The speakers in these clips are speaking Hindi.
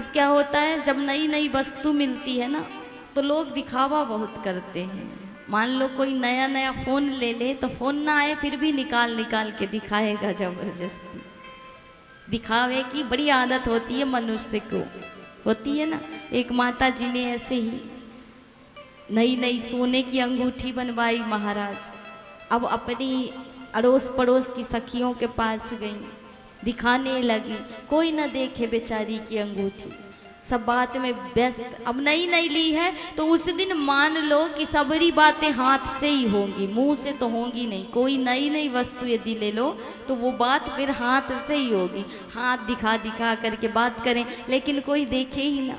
अब क्या होता है, जब नई नई वस्तु मिलती है ना तो लोग दिखावा बहुत करते हैं। मान लो कोई नया नया फ़ोन ले ले तो फ़ोन ना आए फिर भी निकाल निकाल के दिखाएगा ज़बरदस्ती। दिखावे की बड़ी आदत होती है मनुष्य को, होती है ना। एक माता जी ने ऐसे ही नई नई सोने की अंगूठी बनवाई महाराज। अब अपनी अड़ोस पड़ोस की सखियों के पास गई, दिखाने लगी, कोई ना देखे बेचारी की अंगूठी, सब बात में व्यस्त। अब नई नई ली है तो उस दिन मान लो कि सबरी बातें हाथ से ही होंगी, मुंह से तो होंगी नहीं। कोई नई नई वस्तु यदि ले लो तो वो बात फिर हाथ से ही होगी, हाथ दिखा दिखा करके बात करें, लेकिन कोई देखे ही ना।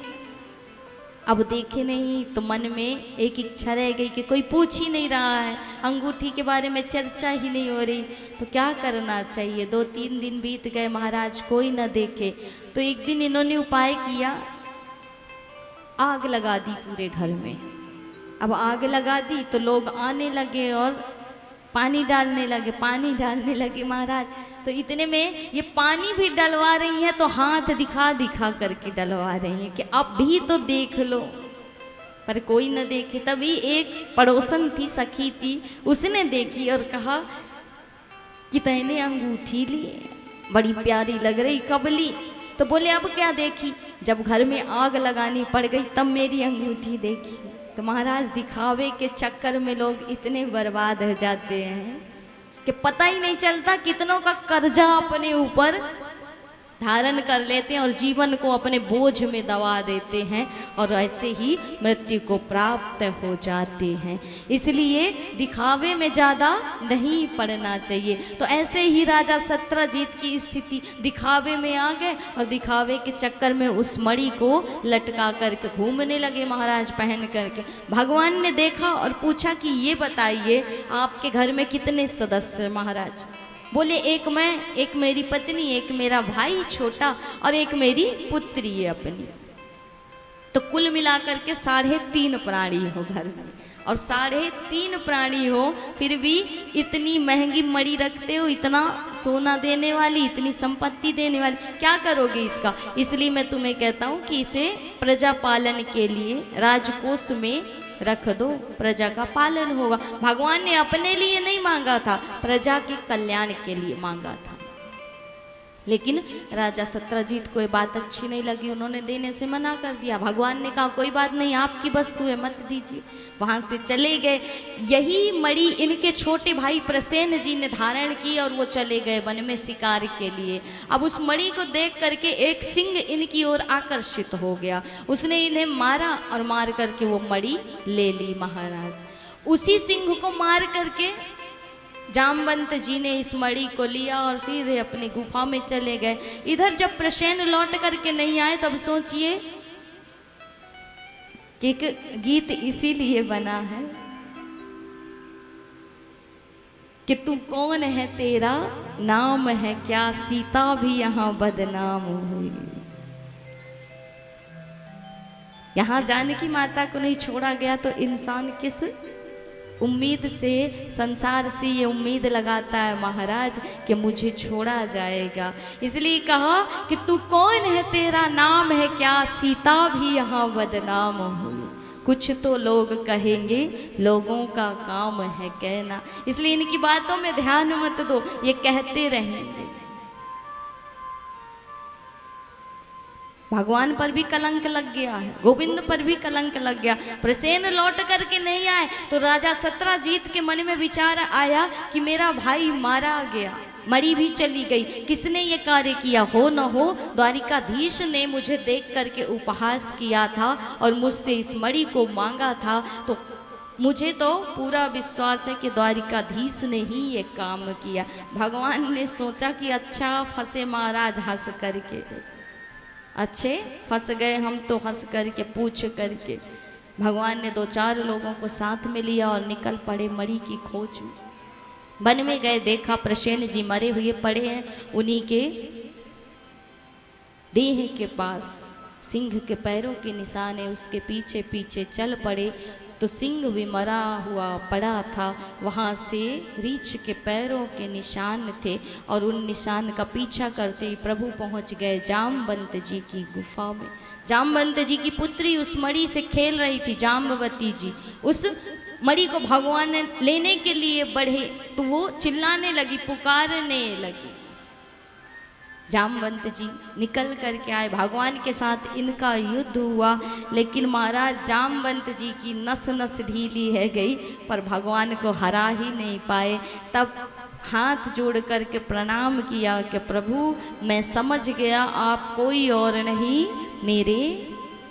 अब देखे नहीं तो मन में एक इच्छा रह गई कि कोई पूछ ही नहीं रहा है, अंगूठी के बारे में चर्चा ही नहीं हो रही, तो क्या करना चाहिए। 2-3 दिन बीत गए महाराज, कोई न देखे। तो एक दिन इन्होंने उपाय किया, आग लगा दी पूरे घर में। अब आग लगा दी तो लोग आने लगे और पानी डालने लगे महाराज। तो इतने में ये पानी भी डलवा रही हैं तो हाथ दिखा दिखा करके डलवा रही हैं कि अब भी तो देख लो, पर कोई न देखे। तभी एक पड़ोसन थी, सखी थी, उसने देखी और कहा कि तैने अंगूठी ली, बड़ी प्यारी लग रही, कब ली? तो बोले अब क्या देखी, जब घर में आग लगानी पड़ गई तब मेरी अंगूठी देखी। तो महाराज दिखावे के चक्कर में लोग इतने बर्बाद हो जाते हैं कि पता ही नहीं चलता कितनों का कर्जा अपने ऊपर धारण कर लेते हैं और जीवन को अपने बोझ में दबा देते हैं और ऐसे ही मृत्यु को प्राप्त हो जाते हैं। इसलिए दिखावे में ज़्यादा नहीं पड़ना चाहिए। तो ऐसे ही राजा सत्यजीत की स्थिति, दिखावे में आ गए और दिखावे के चक्कर में उस मणि को लटका करके घूमने लगे महाराज पहन करके। भगवान ने देखा और पूछा कि ये बताइए आपके घर में कितने सदस्य महाराज? बोले एक मैं, एक मेरी पत्नी, एक मेरा भाई छोटा और एक मेरी पुत्री है अपनी। तो कुल मिलाकर के 3.5 प्राणी हो घर में। और 3.5 प्राणी हो फिर भी इतनी महंगी मणि रखते हो, इतना सोना देने वाली, इतनी संपत्ति देने वाली, क्या करोगे इसका? इसलिए मैं तुम्हें कहता हूँ कि इसे प्रजा पालन के लिए राजकोष में रख दो, प्रजा का पालन होगा। भगवान ने अपने लिए नहीं मांगा था, प्रजा के कल्याण के लिए मांगा था। लेकिन राजा सत्यजीत को ये बात अच्छी नहीं लगी, उन्होंने देने से मना कर दिया। भगवान ने कहा कोई बात नहीं, आपकी वस्तु है, मत दीजिए। वहाँ से चले गए। यही मणि इनके छोटे भाई प्रसेन जी ने धारण की और वो चले गए वन में शिकार के लिए। अब उस मणि को देख करके एक सिंह इनकी ओर आकर्षित हो गया, उसने इन्हें मारा और मार करके वो मणि ले ली महाराज। उसी सिंह को मार करके जामवंत जी ने इस मणि को लिया और सीधे अपनी गुफा में चले गए। इधर जब प्रसेन लौट करके नहीं आए तब सोचिए कि एक गीत इसीलिए बना है कि तू कौन है, तेरा नाम है क्या, सीता भी यहाँ बदनाम हुई। यहाँ जानकी माता को नहीं छोड़ा गया तो इंसान किस उम्मीद से, संसार से ये उम्मीद लगाता है महाराज कि मुझे छोड़ा जाएगा। इसलिए कहा कि तू कौन है, तेरा नाम है क्या, सीता भी यहाँ बदनाम हुई। कुछ तो लोग कहेंगे, लोगों का काम है कहना। इसलिए इनकी बातों में ध्यान मत दो, ये कहते रहेंगे। भगवान पर भी कलंक लग गया है, गोविंद पर भी कलंक लग गया। प्रसेन लौट करके नहीं आए तो राजा सत्यजीत के मन में विचार आया कि मेरा भाई मारा गया, मणि भी चली गई, किसने ये कार्य किया? हो न हो द्वारिकाधीश ने मुझे देख करके उपहास किया था और मुझसे इस मणि को मांगा था। तो मुझे तो पूरा विश्वास है कि द्वारिकाधीश ने ही ये काम किया। भगवान ने सोचा कि अच्छा फंसे महाराज हंस करके, अच्छे फंस गए हम तो हंस करके, पूछ करके। भगवान ने 2-4 लोगों को साथ में लिया और निकल पड़े मणि की खोज में। वन में गए, देखा प्रसेन जी मरे हुए पड़े हैं, उन्हीं के देह के पास सिंह के पैरों के निशान है। उसके पीछे पीछे चल पड़े। तो सिंह भी मरा हुआ पड़ा था। वहाँ से रीछ के पैरों के निशान थे और उन निशान का पीछा करते ही प्रभु पहुँच गए जामवंत जी की गुफा में। जामवंत जी की पुत्री उस मणि से खेल रही थी, जाम्बवती जी। उस मणि को भगवान लेने के लिए बढ़े तो वो चिल्लाने लगी, पुकारने लगी। जामवंत जी निकल करके आए, भगवान के साथ इनका युद्ध हुआ, लेकिन महाराज जामवंत जी की नस नस ढीली है गई, पर भगवान को हरा ही नहीं पाए। तब हाथ जोड़ करके प्रणाम किया कि प्रभु मैं समझ गया आप कोई और नहीं, मेरे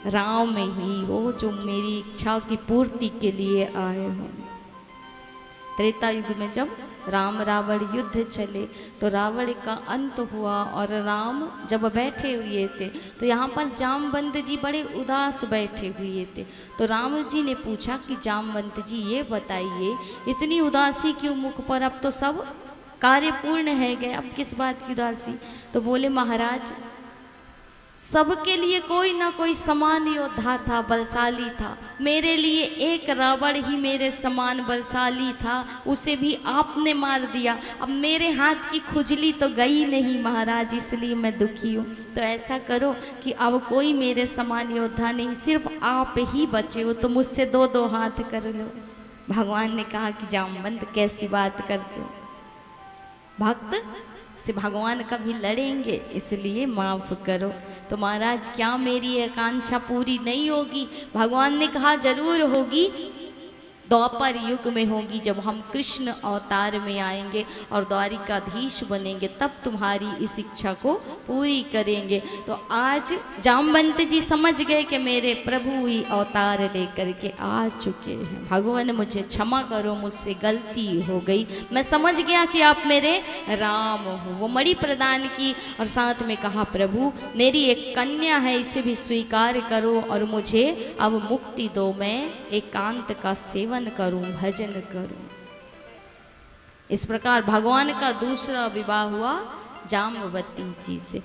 राम ही हो जो मेरी इच्छा की पूर्ति के लिए आए हो। त्रेता युग में जब राम रावण युद्ध चले तो रावण का अंत हुआ और राम जब बैठे हुए थे तो यहाँ पर जामवंत जी बड़े उदास बैठे हुए थे। तो राम जी ने पूछा कि जामवंत जी ये बताइए इतनी उदासी क्यों मुख पर, अब तो सब कार्य पूर्ण है गए, अब किस बात की उदासी। तो बोले महाराज सबके लिए कोई ना कोई समान योद्धा था, बलशाली था, मेरे लिए एक रावण ही मेरे समान बलशाली था, उसे भी आपने मार दिया। अब मेरे हाथ की खुजली तो गई नहीं महाराज, इसलिए मैं दुखी हूँ। तो ऐसा करो कि अब कोई मेरे समान योद्धा नहीं, सिर्फ आप ही बचे हो, तो मुझसे दो दो हाथ कर लो। भगवान ने कहा कि जामवंत कैसी बात करते हो, भक्त से भगवान कभी लड़ेंगे, इसलिए माफ़ करो। तो महाराज क्या मेरी आकांक्षा पूरी नहीं होगी? भगवान ने कहा जरूर होगी, द्वापर युग में होगी, जब हम कृष्ण अवतार में आएंगे और द्वारिकाधीश बनेंगे, तब तुम्हारी इस इच्छा को पूरी करेंगे। तो आज जामवंत जी समझ गए कि मेरे प्रभु ही अवतार लेकर के आ चुके हैं। भगवान मुझे क्षमा करो, मुझसे गलती हो गई, मैं समझ गया कि आप मेरे राम हो। वो मणि प्रदान की और साथ में कहा प्रभु मेरी एक कन्या है, इसे भी स्वीकार करो और मुझे अब मुक्ति दो, मैं एकांत का सेवन करूं, भजन करूं। इस प्रकार भगवान का दूसरा विवाह हुआ जाम्बवती जी से।